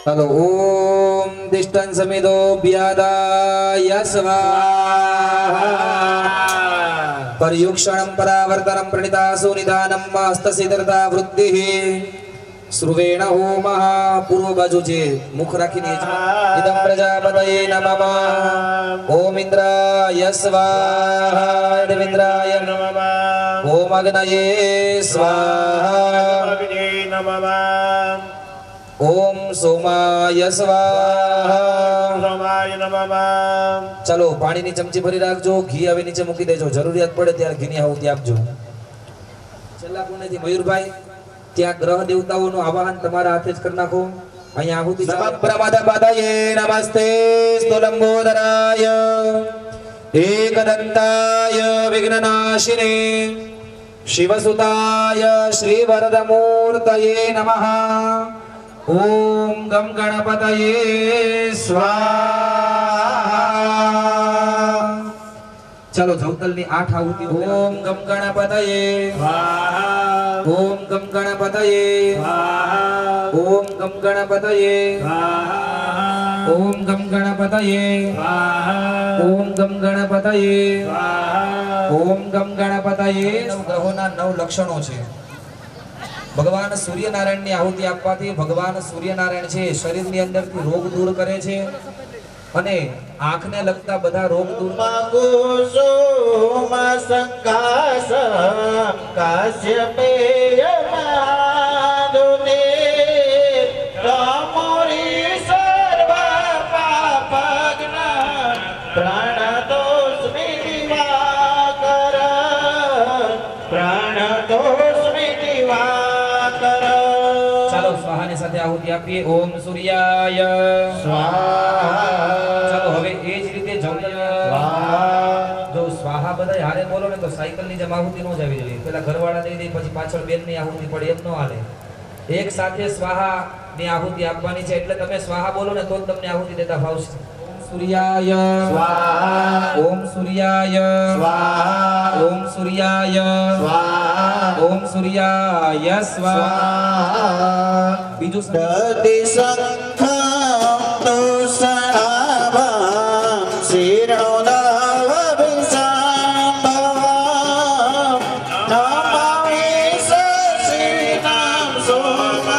Hello ओम दिष्टं समिदो व्यादाय स्वाहा पर्युक्षणं परावर्तनं प्रणितासु निदानं हस्तसिद्धता वृद्धिः श्रुवेण होमः पूर्व बाजू जे मुख राखीने इदं प्रजापतये नमः ओम इंद्राय स्वाहा देवेन्द्राय नमः ओम अग्नये स्वाहा अग्नये नमः ओम सोमाय स्वाहा सोमाय नमः चलो पानी ની ચમચી ભરી રાખજો ઘી હવે નીચે મૂકી દેજો જરૂરિયાત પડે ત્યારે ઘીની આહુતિ આપજો છેલ્લા કોનેથી મયુરભાઈ ત્યાં ગ્રહ દેવતાઓનું આવાહન તમારા હાથે જ કરી નાખો અહીંયા આહુતિ પ્રમાદપતયે નમસ્તે સ્તુલંબોદરાય एकदन्ताय विघ्ननाशिने शिवसुताय श्रीवरदमूर्तये नमः ओम गम गणपतये स्वाहा चलो जवतलनी 8 आहुति ओम गम गणपतये स्वाहा ओम गम गणपतये स्वाहा ओम गम गणपतये स्वाहा ओम गम गणपतये स्वाहा ओम गम गणपतये स्वाहा ओम गम गणपतये नव ग्रहोना 9 लक्षणों छे भगवान सूर्यनारायण ની આહુતિ આપવાથી ભગવાન સૂર્યનારાયણ છે શરીરની અંદરથી રોગ દૂર કરે છે અને આંખને લગતા બધા રોગ દૂર માગુસુમ સંકાસ કાશ્યપેય માધુને તમોરી સર્વ પાપગ્ન પ્રાણતોસ્મિ દિવાકર પ્રાણતોસ્મિ દિવાકર ચાલો સ્વાહાની સાથે આહુતિ આપીએ ઓમ સૂર્યાય સ્વાહા ચાલો હવે એ જ રીતે જો સ્વાહા બધા હારે બોલો ને તો સાયકલ ની જેમ આહુતિ ન જાવી જોઈએ પેલા ઘરવાળા દઈ દે પછી પાછળ બેન ની આહુતિ પડે એમ ન હાલે એક સાથે સ્વાહા ની આહુતિ આપવાની છે એટલે તમે સ્વાહા બોલો ને તો જ તમને આહુતિ દેતા ફાવશે सूर्याय स्वाहा ओम सूर्याय स्वाहा ओम सूर्याय स्वाहा ओम सूर्याय स्वाहा बीजू दति संखं तुषणाभं शिरोदावभिसम्भवं नमामि शशिनां सोमं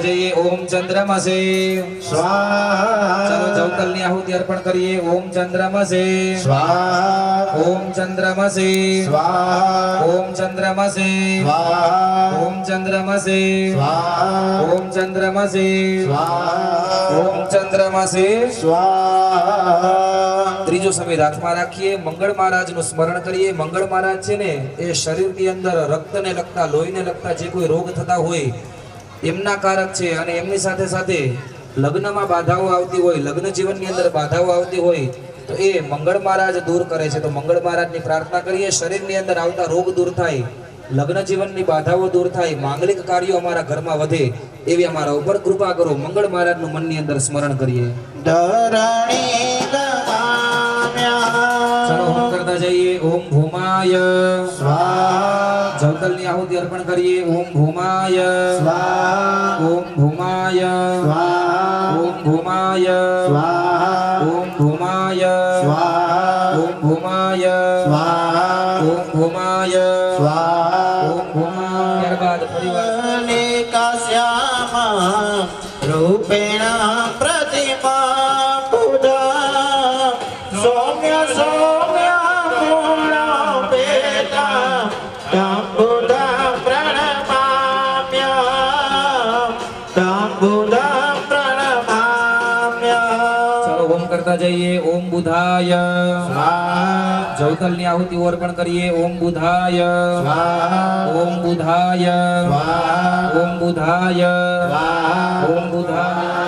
जय ओम चंद्रमसे स्वाहा चलो जवतलनी आहुति अर्पण करिए ओम चंद्रमसे स्वाहा ओम चंद्रमसे स्वाहा ओम चंद्रमसे स्वाहा ओम चंद्रमसे स्वाहा ओम चंद्रमसे स्वाहा ओम चंद्रमसे स्वाहा ત્રીજો સમય હાથમાં રાખીએ મંગળ મહારાજનું સ્મરણ કરીએ મંગળ મહારાજ છે ને એ શરીરની અંદર રક્તને લગતા લોહીને લગતા જે કોઈ રોગ થતા હોય એમના કારક છે અને એમની સાથે સાથે લગ્નમાં બાધાઓ આવતી હોય લગ્ન જીવનની અંદર બાધાઓ આવતી હોય તો એ મંગળ મહારાજ દૂર કરે છે તો મંગળ મહારાજની પ્રાર્થના કરીએ શરીરની અંદર આવતા રોગ દૂર થાય લગ્ન જીવનની બાધાઓ દૂર થાય માંગલિક કાર્યો અમારા ઘરમાં વધે એવી અમારા ઉપર કૃપા કરો મંગળ મહારાજનું મનની અંદર સ્મરણ કરીએ ધરણી દમામ્યા ચલો હોમ કરતા જઈએ ઓમ ભૂમાય સ્વાહા જવતલની આહુતિ અર્પણ કરીએ ઓમ ભૂમાય स्वाहा ओम भूमाय स्वाहा ओम भूमाय स्वाहा ओम भूमाय स्वाहा ओम भूमाय स्वाहा ओम भूमाय स्वाहा ओम भूमाय ત્યારબાદ પરિવાર काश्यामा रूपेण प्रतिमा बुधा सौम्य सौम्य गुणोपेता तं बुधा प्रणमाम्यहं तं बुधा प्रणमाम्यहं ચલો ઓમ કરતા જઈએ ઓમ બુધાય स्वाहा જવતલની આહુતિ અર્પણ કરીએ ઓમ બુધાય स्वाहा ઓમ બુધાય स्वाहा ઓમ બુધાય स्वाहा ઓમ બુધાય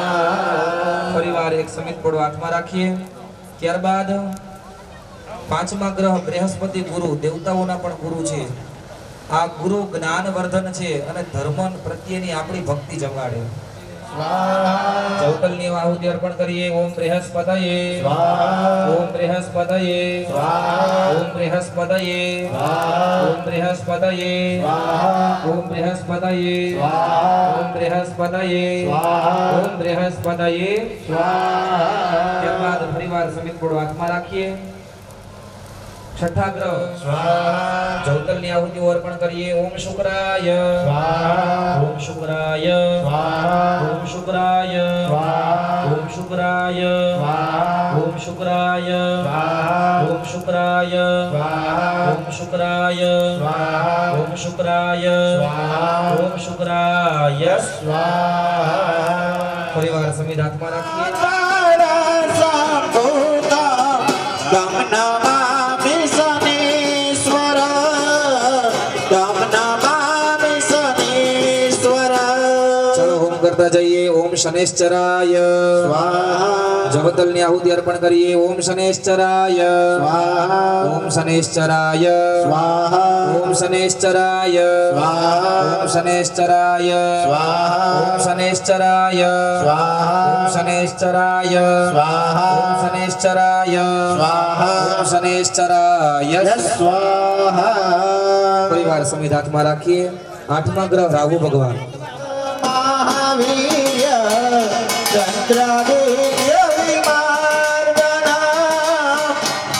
પરિવાર એક સમિત પડો હાથમાં રાખીએ ત્યારબાદ પાંચમા ગ્રહ બૃહસ્પતિ ગુરુ દેવતાઓના પણ ગુરુ છે આ ગુરુ જ્ઞાનવર્ધન છે અને ધર્મ પ્રત્યેની આપણી ભક્તિ જગાડે સ્વાહા જવતલની આહુતિ અર્પણ કરીએ. ઓમ બૃહસ્પતયે સ્વાહા ઓમ બૃહસ્પતયે સ્વાહા ઓમ બૃહસ્પતયે સ્વાહા ઓમ બૃહસ્પતયે સ્વાહા ઓમ બૃહસ્પતયે સ્વાહા ઓમ બૃહસ્પતયે સ્વાહા ઓમ બૃહસ્પતયે. સ્વાહા ત્યારબાદ ફરીવાર સમિત થોડો હાથમાં રાખીએ. છઠ્ઠા ગ્રહ સ્વાહા જવતલની આહુતિઓ અર્પણ કરીએ. ઓમ શુક્રાય સ્વાહા ઓમ શુક્રાય સ્વાહા ઓમ શુક્રાય સ્વાહા ઓમ શુક્રાય સ્વાહા ઓમ શુક્રાય સ્વાહા ઓમ શુક્રાય સ્વાહા ઓમ શુક્રાય સ્વાહા ઓમ શુક્રાય સ્વાહા ઓમ શુક્રાય. સ્વાહા ફરીવાર સમિત હાથમાં રાખીએ. ચાલો હોમ કરતા જઈએ. ઓમ શનેશ્ચરાય જવતલની આહુતિ અર્પણ કરીએ. ઓમ શનેશ્ચરાય ઓમ શનેશ્ચરાય ઓમ શનેશ્ચરાય ઓમ શનેશ્ચરાય ઓમ શનેશ્ચરાય ઓમ શનેશ્ચરાય ઓમ શનેશ્ચરાય ઓમ શનેશ્ચરાય. પરિવાર સમિત હાથમાં રાખીએ. આઠમા ગ્રહ રાહુ ભગવાન મહાવીર્ય ચંદ્રવીર્ય વિમાર્ગના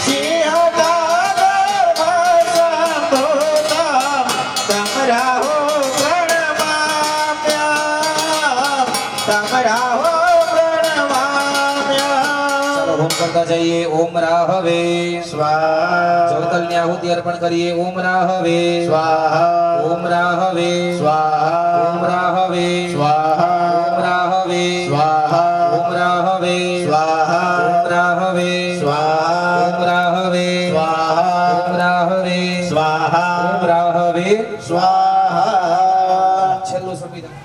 સિંહકાગર્ભસંભૂતમ તમરાહો પ્રણમામ્યહં તમરાહો પ્રણમામ્યહં. ચાલો હોમ કરતા જઈએ. ઓમ રાહવે સ્વાહા જવતલની આહુતિ અર્પણ કરીએ. ઓમ રાહવે સ્વાહા ઓમ રાહવે સ્વાહા ઓમ રાહવે સ્વાહા ઓમ રાહવે સ્વાહા ઓમ રાહવે સ્વાહા ઓમ રાહવે સ્વાહા ઓમ રાહવે સ્વાહા ઓમ રાહવે સ્વાહા ઓમ રાહવે. સ્વાહા છેલ્લું સંવિધાન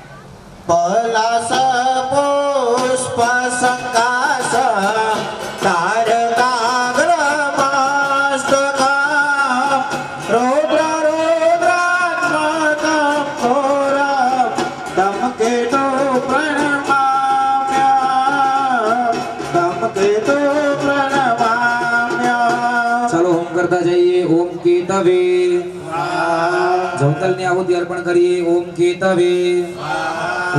પલાસ પુષ્પ સંકાસ તારકાગ્રમસ્તકમ રૌદ્ર રૌદ્રાત્મકમ ઘોરમ ધમકેતુ પ્રણમામ્યહં ધમકેતુ પ્રણમામ્યહં. ચાલો હોમ કરતા જઈએ. ઓમ કેતવે જવતલની આહુતિ અર્પણ કરીએ. ઓમ કેતવે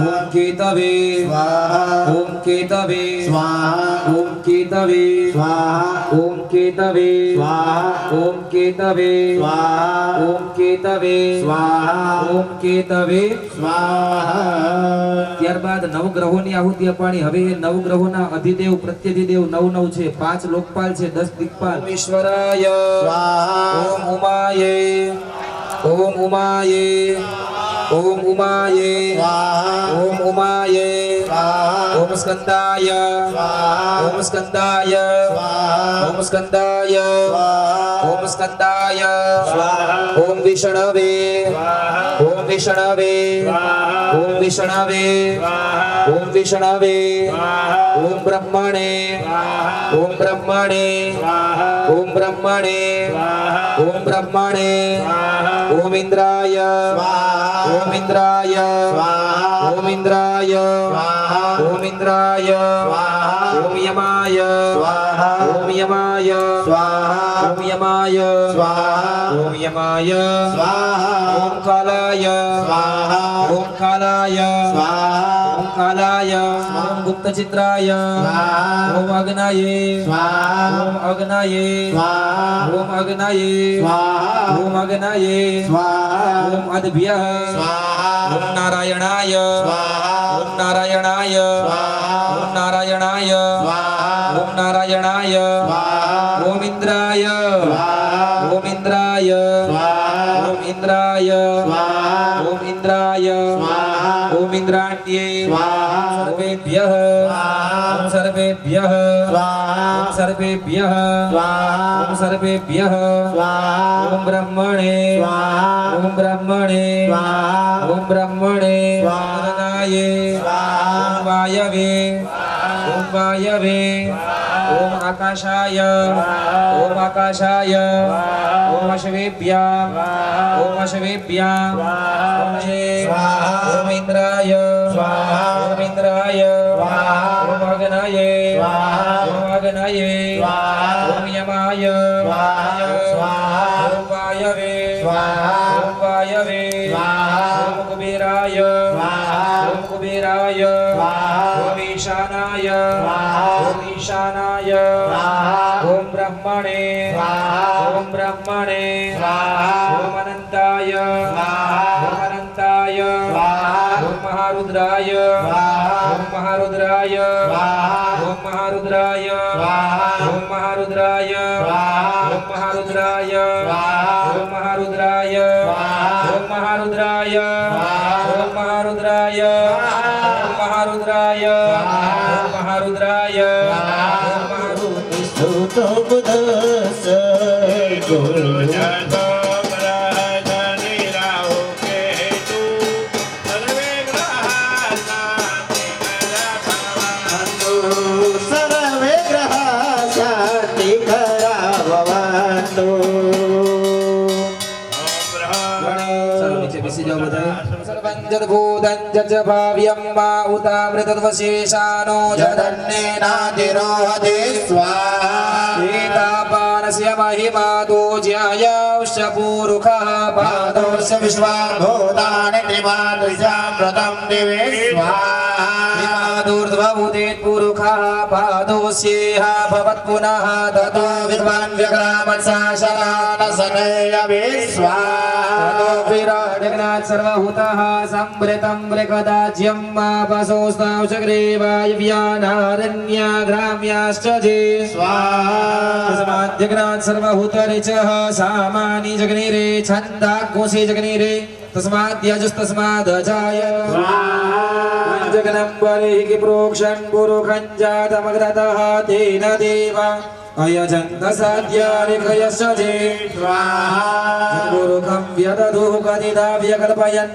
ઓમ કેતવે સ્વાહા ઓમ કેતવે સ્વાહા ઓમ કેતવે સ્વાહા ઓમ કેતવે સ્વાહા ઓમ કેતવે સ્વાહા ઓમ કેતવે સ્વાહા ઓમ કેતવે. સ્વાહા ત્યારબાદ નવગ્રહોની આહુતિ અપાણી. હવે એ નવગ્રહોના અધિદેવ પ્રત્યધિદેવ 9 છે. 5 લોકપાલ છે, 10 દિક્પાલ. ઈશ્વરાય સ્વાહા ઓમ ઉમાયે ઓમ ઉમાયે ઓમ ઉમાયે સ્વાહા ઓમ ઉમાયે સ્વાહા ઓમ સ્કંદાય સ્વાહા ઓમ સ્કંદાય સ્વાહા ઓમ સ્કંદાય સ્વાહા ઓમ સ્કંદાય સ્વાહા ઓમ વિષ્ણવે ઓમ વિષ્ણવે ઓમ વિષ્ણવે ઓમ વિષ્ણવે ઓમ બ્રહ્મણે ઓમ બ્રહ્મણે ઓમ બ્રહ્મણે ઓમ બ્રહ્મણે ઓમ ઇન્દ્રાય ઓમ ઇન્દ્રાય ઓમ ઇન્દ્રાય ઓમ ઇન્દ્રાય ઓમ યમાય ઓમ યમાય ઓમ યમાય ઓમ યમાય ઓમ કાલાય ઓમ કાલાય ઓમ કાલાય ઓમ ગુપ્તચિત્રાય ઓમ અગ્નયે ઓમ અગ્નયે ઓમ અગ્નયે ઓમ અગ્નયે ઓમ અદ્ભ્યઃ ઓમ નારાયણાય ઓમ નારાયણાય ઓમ નારાયણાય ઓમ નારાયણાય ઓમ ઇન્દ્રાય ઓમ ઇન્દ્રાય ઓમ ઇન્દ્રાય ઓમ ઇન્દ્રાય ઓમ ઇન્દ્રાણ્યે સર્વેભ્યઃ ઓમ સર્વેભ્યઃ ઓમ સર્વેભ્યઃ ઓમ સર્વેભ્યઃ ઓમ બ્રહ્મણે ઓમ બ્રહ્મણે ઓમ બ્રહ્મણે ઓમ વાયવે ઓમ ओम वायवे ओम आकाशाय ओम आकाशाय ओम अश्वेभ्याम ओम अश्वेभ्याम ओम ओम इंद्राय ओम इंद्राय ओम अग्नये ओम अग्नये ओम यमाय ओम वायवे ओम वायवे ओम कुबेराय ओम कुबेराय ओम ईशानाय ओम ईशानाय ओम ब्रह्मणे ओम ब्रह्मणे ओम अनंताय ओम अनंताय ओम महारुद्राय ओम महारुद्राय ओम महारुद्राय ओम महारुद्राय ओम महारुद्राय ओम महारुद्राय ओम महारुद्राय ओम महारुद्राय ओम महारुद्राय ओम महारुद्राय ओम महारुद्राय स्तुतो बुद्धस गुरु जतो प्रजनि राहु केतु सर्वे ग्रहा शांति भवन्तु सर्वे ग्रहा शांति भवन्तु चलो नीचे बेसी जाओ बताए सर्वंजर भूतं जज भाव्यं मा उतामृतत्वशेषानो जदन्नेनातिरोहति स्वाहा एतापानस्य महिमा दोज्यायश्च पूरुखः पादोस्य विश्वाभूतानि त्रिमादृशामृतं दिवे स्वाहा दूर्ध्वभूतेत् पुरुखः पादोस्येह भवत् पुनः ततो विद्वान् व्यग्रामत्साशनानसनेय विश्वाहा विराजगनाथ सर्वभूतः संवृतं मृगदाज्यं मापसोस्तां चक्रेवायुव्यानारण्याग्राम्याश्च जे तस्माद्यग्नाथ सर्वभूतरिचः सामानि जगनिरे छन्दाग्मुषि जगनिरे तस्माद्यजुस्तस्मादजाय जगनं बलिः प्रोक्षन् पुरुखं जातमग्रतः तेन देव अयजन्त साध्यानिकयश्च जे पुरुखं व्यदधुः कदिदा व्यकल्पयन्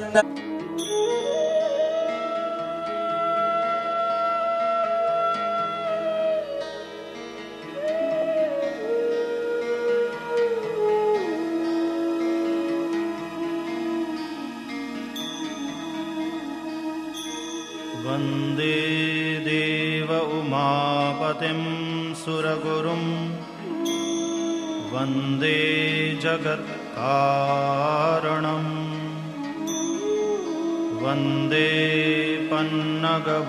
वन्दे देव उमापतिं सुरगुरुं वन्दे जगत्कारणं वन्दे पन्नगभूषणं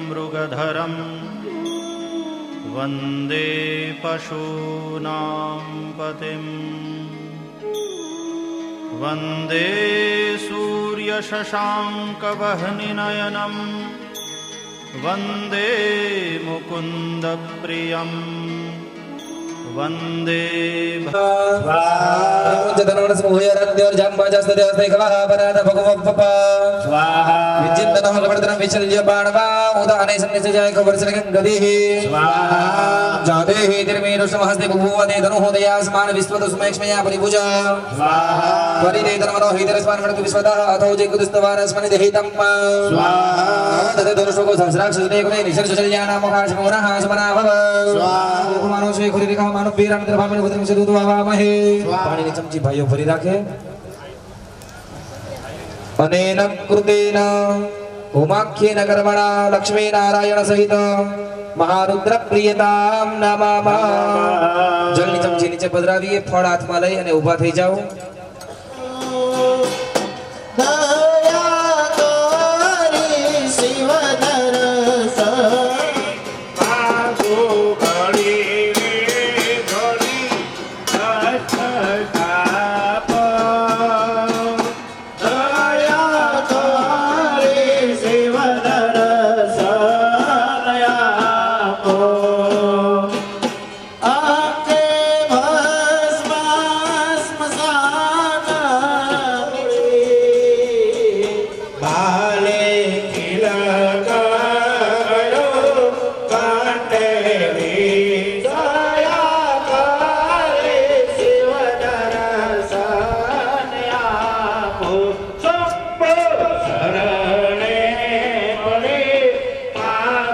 मृगधरं वन्दे पशूनां पतिम् वन्दे सूर्यशशाङ्कवह्निनयनं वन्दे मुकुन्दप्रियं वन्दे પાણીની ચમચી ભાઈઓ ભરી રાખે અનેન કૃતેન હોમાખ્યેન કર્મણા લક્ષ્મી નારાયણ સહિત મહારુદ્ર પ્રિયતામ નમઃ જળની ચમચી નીચે પધરાવીએ ફળ હાથમાં લઈ અને ઊભા થઈ જાઓ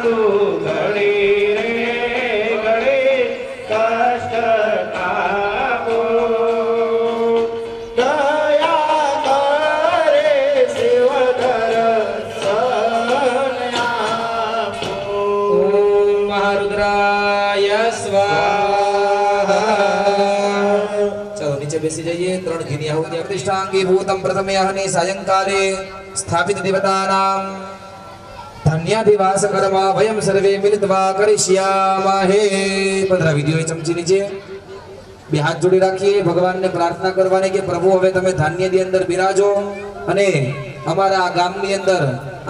ઘડી રે ઘડી કષ્ટ કાપો દયા કરે શિવ દર્શન આપો ઓમ મહારુદ્રાય સ્વાહા ચલો નીચે બેસી જઈએ ત્રણ ઘીની આહુતિ પ્રતિષ્ઠાંગી ભૂતમ પ્રથમે અહને સાયંકાલે સ્થાપિત દેવતાનામ ધન્યાધિવાસ કર્મા વયમ સર્વે મિલિત્વા કરિષ્યામહે પંદ્રા વિધિઓ ચમચી નીચે બે હાથ જોડી રાખીએ ભગવાનને પ્રાર્થના કરવાની કે પ્રભુ હવે તમે ધાન્યની અંદર બિરાજો અને અમારા આ ગામની અંદર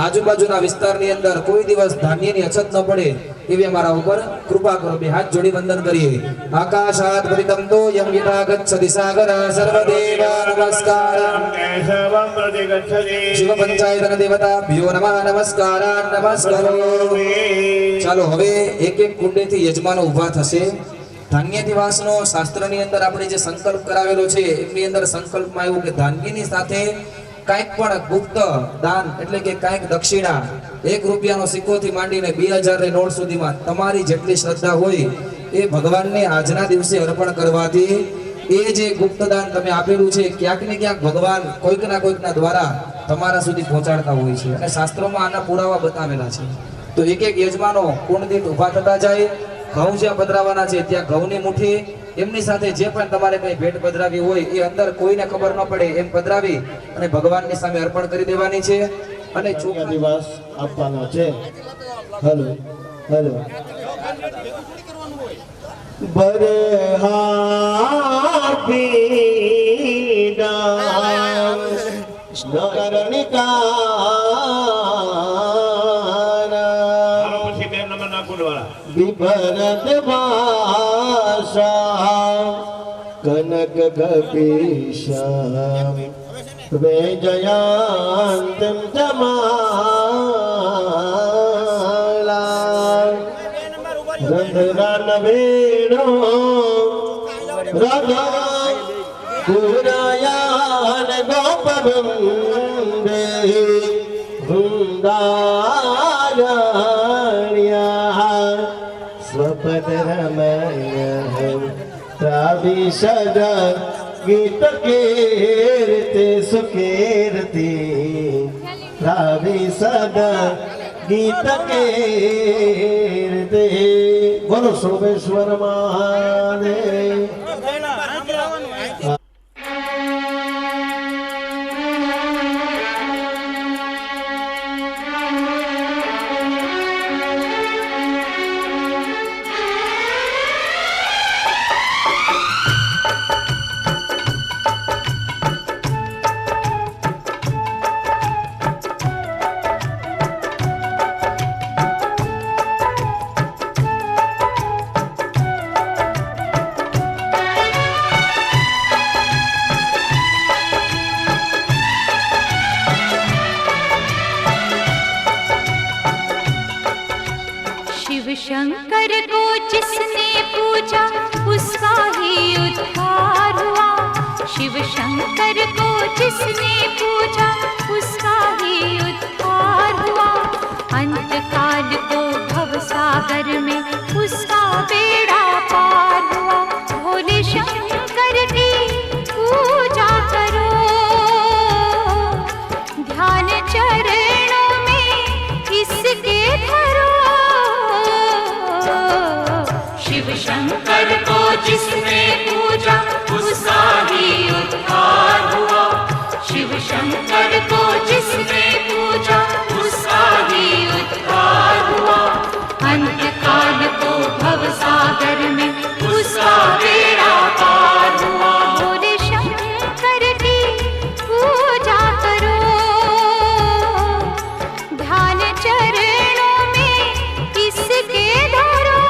આજુબાજુના વિસ્તારની અંદર કોઈ દિવસ ધાન્યની અછત ન પડે એવી અમારા ઉપર કૃપા કરો બે હાથ જોડી વંદન કરીએ આકાશાત પરિતમ તો યમ યથા ગચ્છતિ સાગર સર્વદેવ નમસ્કારં કેશવમ પ્રતિગચ્છતિ શિવ પંચાયતન દેવતા ભ્યો નમઃ નમસ્કારાન નમસ્કારો ચાલો હવે એક એક કુંડેથી યજમાનો ઊભા થશે ધાન્યદિવાસનો શાસ્ત્રની અંદર આપણે જે સંકલ્પ કરાવેલો છે એમની અંદર સંકલ્પમાં આવ્યું કે ધાન્યની સાથે કાંઈક પણ ગુપ્ત દાન એટલે કે કાંઈક દક્ષિણા 1 રૂપિયાનો સિક્કોથી માંડીને 2000 ની નોટ સુધીમાં તમારી જેટલી શ્રદ્ધા હોય એ ભગવાનને આજના દિવસે અર્પણ કરવાથી એ જે ગુપ્ત દાન તમે આપેલું છે ક્યાંક ને ક્યાંક ભગવાન કોઈકના કોઈકના દ્વારા તમારા સુધી પહોંચાડતા હોય છે અને શાસ્ત્રોમાં આના પુરાવા બતાવેલા છે તો એક એક યજમાનો કુંડ દીઠ ઊભા થતા જાય ઘઉં જ્યાં પધરાવાના છે ત્યાં ઘઉંની મુઠ્ઠી એમની સાથે જે પણ તમારે કઈ ભેટ પધરાવી હોય એ અંદર કોઈને ખબર ન પડે એમ પધરાવી અને ભગવાનની સામે અર્પણ કરી દેવાની છે અને ચોખ્ખા દિવસ આપવાનો છે હેલો હેલો બરે હાપીડા નગરનિકા વિભરત ભાષા કનક ગપીશા વૈજયંતમ જમાલા રંધરાન વેણો રઘા પુરાયાન ગોપવૃંદે વૃંદારણ્યા स्वपदरमय प्राविशद गीत कीर्ति सुकीर्ति प्राविशद गीत कीर्ति बोलो सोमेश्वर महादेव शंकर को जिसने पूजा उसका ही उद्धार हुआ। शिव शंकर को जिसने पूजा उसका ही उद्धार हुआ। अंत काल को भव सागर में उसका बेड़ा पार हुआ। भोले शंकर की पूजा करो, ध्यान चरणों में इसके धरो। शिव शंकर को जिसने पूजा उसका ही उद्धार हुआ। शिव शंकर को जिसने पूजा उसका ही उद्धार हुआ। अंत काल को भव सागर में उसका बेड़ा पार हुआ। भोले शंकर की पूजा करो, ध्यान चरणों में इसके धरो।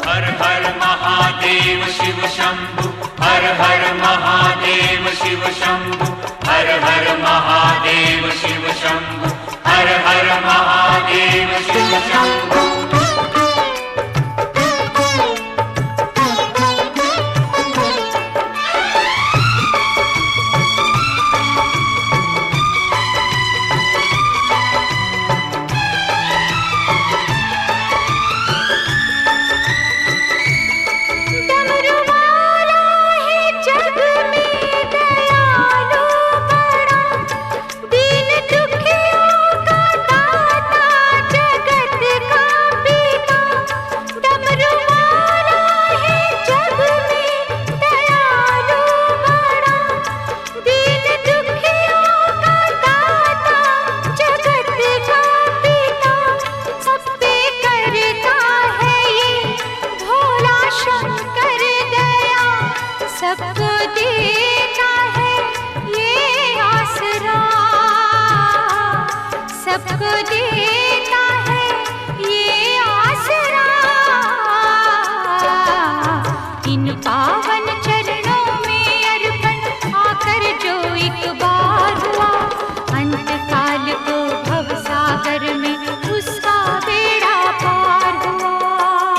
हर हर महादेव शिव शंभु, हर हर महादेव शिव शंभु, हर हर महादेव शिव शंभु, हर हर महादेव शिव शंभु। देता है ये आसरा। इन पावन चरणों में अर्पण आकर जो एक बार हुआ, अंत काल को भव सागर में उसका बेड़ा पार हुआ।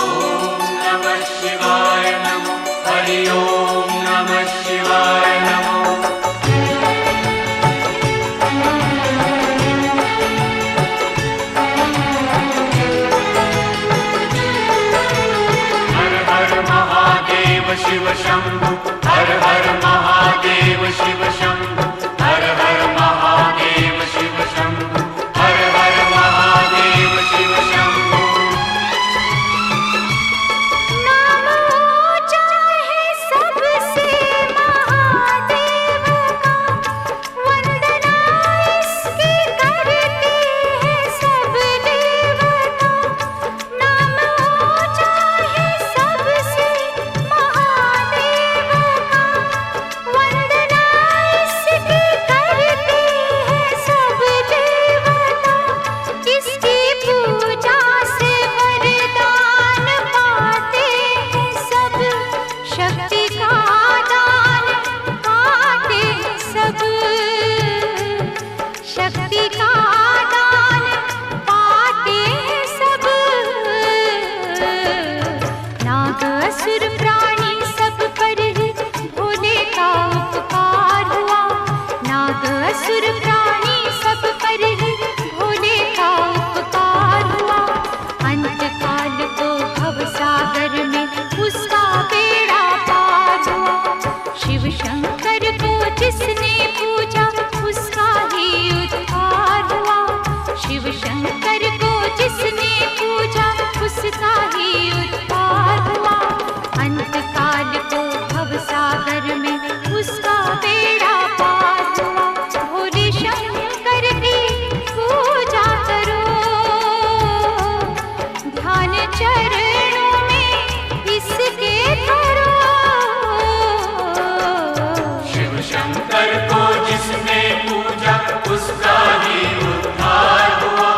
ॐ नमः शिवाय नमो, हरि ओम नमः शिवाय नमो। हर हर महादेव शिव शंभु, हर हर महादेव शिव शंभु, हर हर महादेव शिव शंभु, हर हर महादेव शिव शंभु। नाम ऊंचा है सबसे महादेव का, वंदना इसकी करते हैं सब देवता। नाम ऊंचा है सबसे महादेव का, वंदना इसकी करते हैं सब देवता। इसकी पूजा से वरदान पाते हैं सब, शक्ति का दान पाते हैं सब, शक्ति का दान पाते हैं सब। नाग असुर प्राणी सब पर ही भोले का उपकार हुआ, नाग असुर प्राणी सब पर ही भोले का उपकार हुआ। अंत काल को भव सागर में उसका बेड़ा पार हुआ। शिव शंकर को जिसने पूजा उसका ही उद्धार हुआ, शिव शंकर को जिसने पूजा उसका ही उद्धार हुआ। अंत काल को भव सागर में उसका बेड़ा पार हुआ। भोले शंकर की पूजा करो, ध्यान चरणों में इसके धरो। शिव शंकर को जिसने पूजा उसका ही उद्धार हुआ,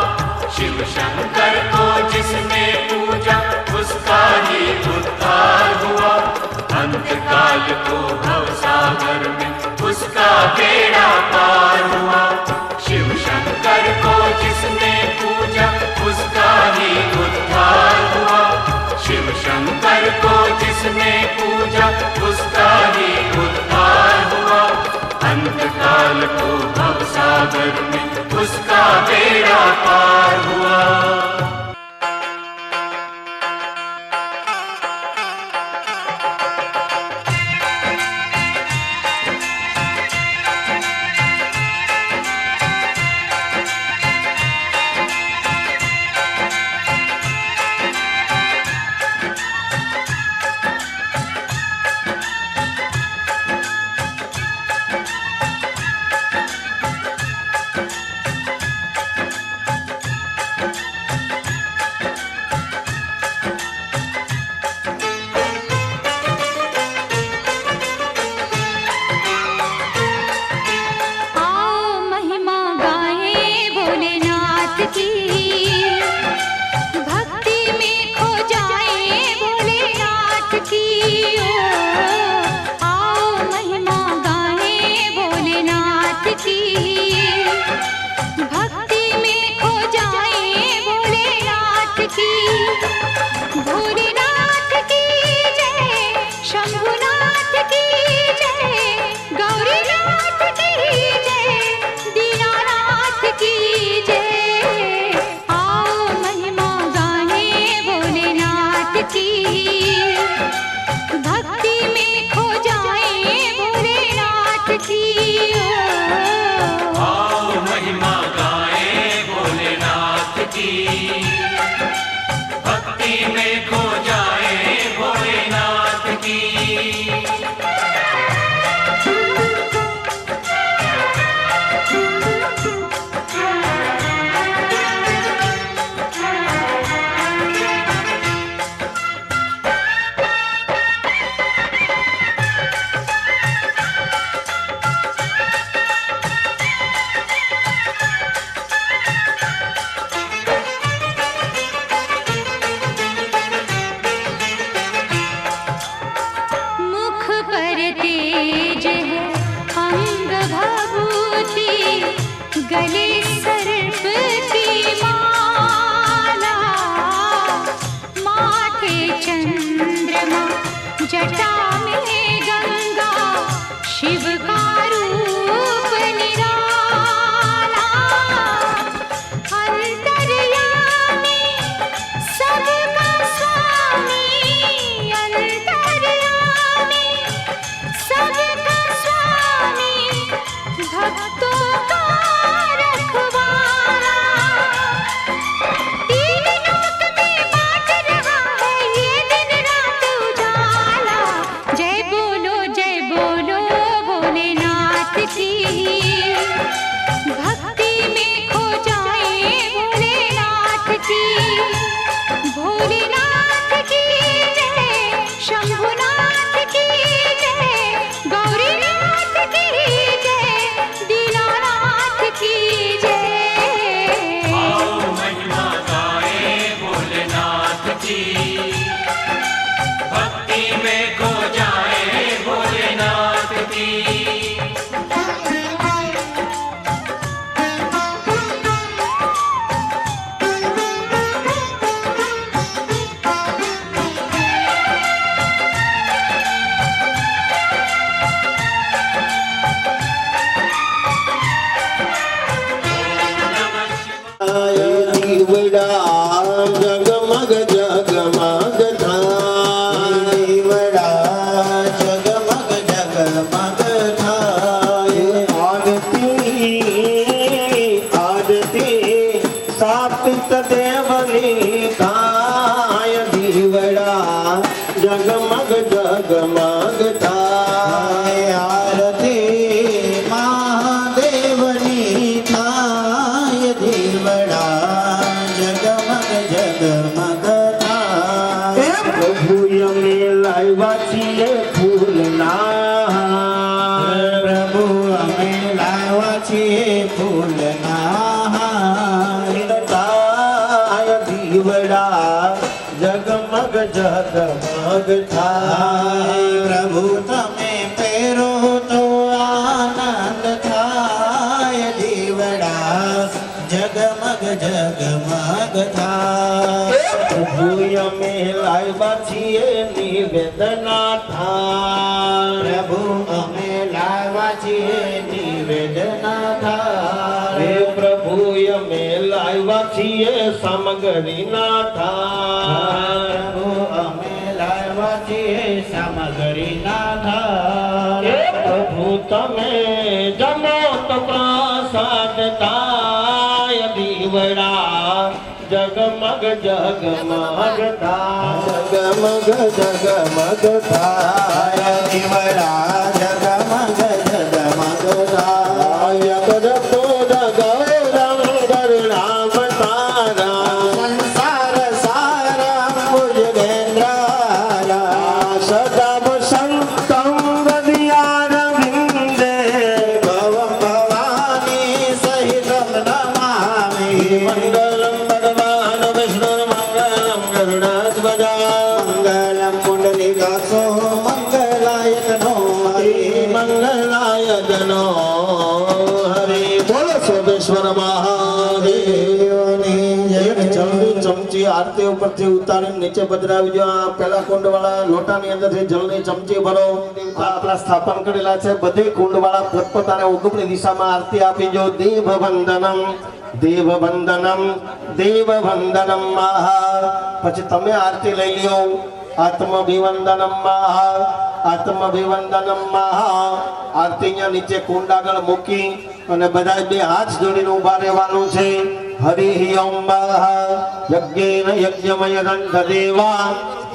शिव शंकर को जिसने पूजा उसका ही उद्धार हुआ। अंत काल को भव सागर में उसका बेड़ा पार हुआ। शिव शंकर को जिसने पूजा उसका ही उद्धार हुआ, शिव शंकर को जिसने पूजा उसका ही उद्धार हुआ। अंत काल को भव सागर में उसका बेड़ा पार हुआ। દીવડા જગમગ જગમગ થાય દીવડા જગમગ જગમગ થાય આરતી સાપિત દેવની થાય દીવડા જગમગ જગમગ થાય આરતી મહાદેવની થાય દીવડા જગમગ જગમગ થાય પ્રભુ અમે લાવ્યા છીએ ફૂલના પ્રભુ અમે લાવ્યા છીએ ફૂલના દીવડા જગમગ જગમગ થાય પ્રભુ તમે પહેરો તો આનંદ થાય દીવડા જગમગ જગમગ થાય પ્રભુ અમે લાવ્યા છીએ નિવેદના થાય પ્રભુ અમે લાવ્યા છીએ નિવેદના થાય પ્રભુ અમે લાવ્યા છીએ સામગ્રીના થાય પ્રભુ અમે લાવ્યા છીએ સામગ્રીના થાય પ્રભુ તમે જમો તો પ્રસાદ થાય દીવડા જગમગ જગમગ થાય જગમગ જગમગ થાય દીવડા જગમગ જગમગ થાય કરતો ગૌરમ કરુણામ તારા સંસાર સારા ભુજગેન્દ્રા સદા સંતમ હૃદયાર વિંદે ભવમ ભવાની સહિતમ નમામિ મંગલમ ભગવાન વિષ્ણુ મંગલમ ગરુડધ્વજા મંગલમ પુંડરીકાક્ષો મંગલાયતનો હરિ મંગલાયતનો હરિ બોલો સોમેશ્વર મહાદેવની જય ચમચી આરતી ઉપરથી ઉતારીને નીચે પધરાવી દો આ પેલા કુંડવાળા લોટાની અંદરથી જળની ચમચી ભરો આ આપણા સ્થાપન કરેલા છે બધે કુંડવાળા પોતપોતાને ઉગમની દિશામાં આરતી આપી જો દેવવંદનમ દેવવંદનમ દેવવંદનમ મહા પછી તમે આરતી લઈ લ્યો આત્મવિવંદનમ મહા આત્મવિવંદનમ મહા આરતી અહીંયા નીચે કુંડ આગળ મૂકી અને બધા બે હાથ જોડીને ઊભા રહેવાનું છે હરિ ઓમ મહા યજ્ઞેન યજ્ઞમય ગંધદેવા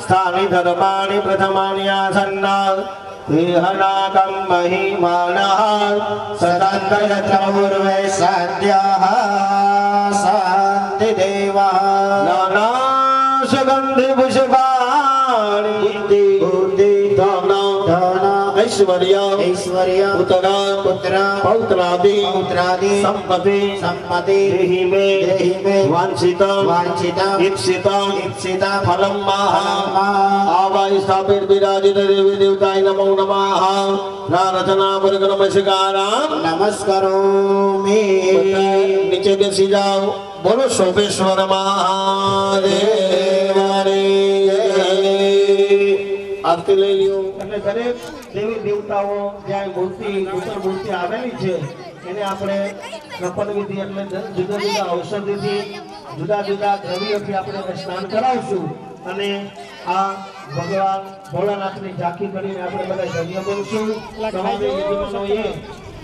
સ્થાનિ ધર્માણિ પ્રથમાનિ આસન્ના દેહનાકં મહિમાનઃ સદાંતયત્રૌર્વૈ સાધ્યાઃ શાંતિ દેવઃ નાના સુગંધિ પુષ્પાણિ બુદ્ધિ ધન ऐश्वर्य पुत्र पौत्रादि संपत्ति देहि मे वांछित इप्सित फलम आवाय स्थापित विराजित देवी देवताय नमो नमः प्रार्थना वर्ग नमस्कारोमि नीचे बेसी जाओ बोलो सोमेश्वर महादेवनी आरती લઈ લ્યો એટલે દરેક દેવી દેવતાઓ જ્યાં મૂર્તિ ઉત્તર મૂર્તિ આવેલી છે એને આપણે સ્નપન વિધિ એટલે જુદા જુદા ઔષધિથી જુદા જુદા દ્રવ્યોથી આપણે સ્નાન કરાવશું અને આ ભગવાન ભોળાનાથની ઝાંખી કરીને આપણે બધા યજ્ઞ કરીશું તમામ યજમાનોએ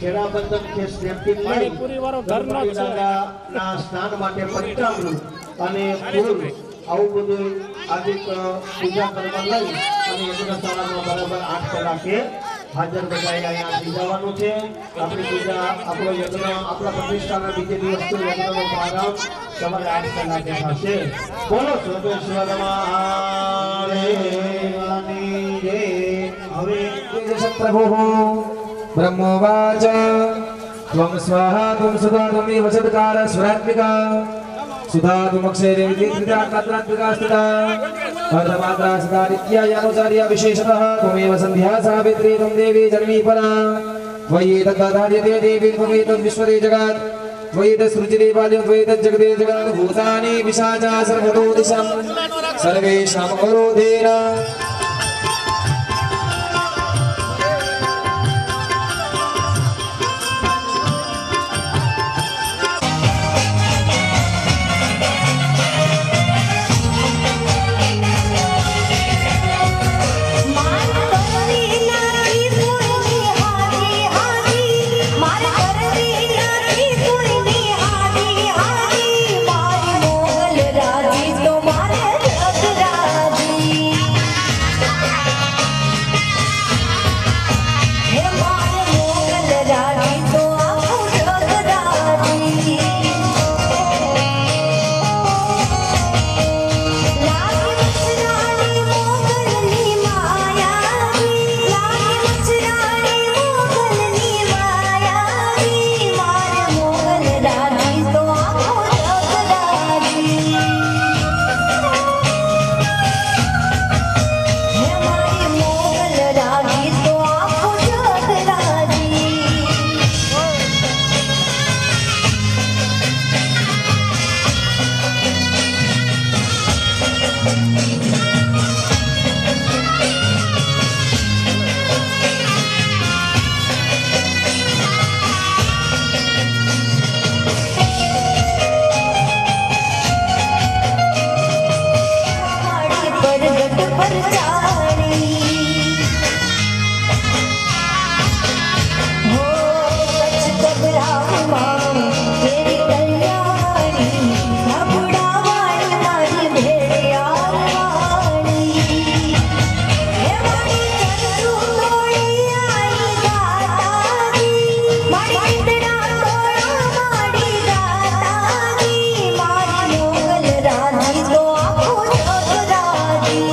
જેના બંધન કે સ્નેપથી લઈ ગણપતિ દાદાના સ્નાન માટે પંચામૃત અને ફૂલ આવું બધું આદિક પૂજા કરવા લઈ અને યજ્ઞશાળામાં બરાબર 8 કલાકે હાજર બધાએ અહીંયા આવી જવાનું છે આપણી પૂજા આપણો યજ્ઞ આપણા પ્રતિષ્ઠાના બીજે દિવસનો યજ્ઞનો પ્રારંભ સવારે 8 કલાકે થશે બોલો સોમેશ્વર મહાદેવની જય હવે પ્રભુ બ્રહ્મવાચ ત્વં સ્વાહા ત્વં સદા ત્વમેવ સદકાર સ્વરાત્મિકા सुधा तुमक्षे देवी त्रिता कात्रात्मिका स्थिता अर्धमात्रा सदा नित्यायानुचार्या विशेषतः त्वमेव संध्या सावित्री त्वं देवी जन्मी परा त्वयि तद्धार्यते देवी त्वमेव तद्विश्वरे जगत् त्वयि तत्सृजते बाल्यं त्वयि तज्जगते जगत् भूतानि पिशाचा सर्वतो दिशं सर्वेषां अवरोधेन पर जानी हो सच घबराओ मां तेरी कल्याणी ना बुढ़ावानी मारी भेड़ियार वाणी हे मारी चंदू तोड़ी आई गातागी मारी इंदड़ा तोड़ा मारी गातागी मारी मोगल राजी तो आँखों जोत राजी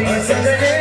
सगळे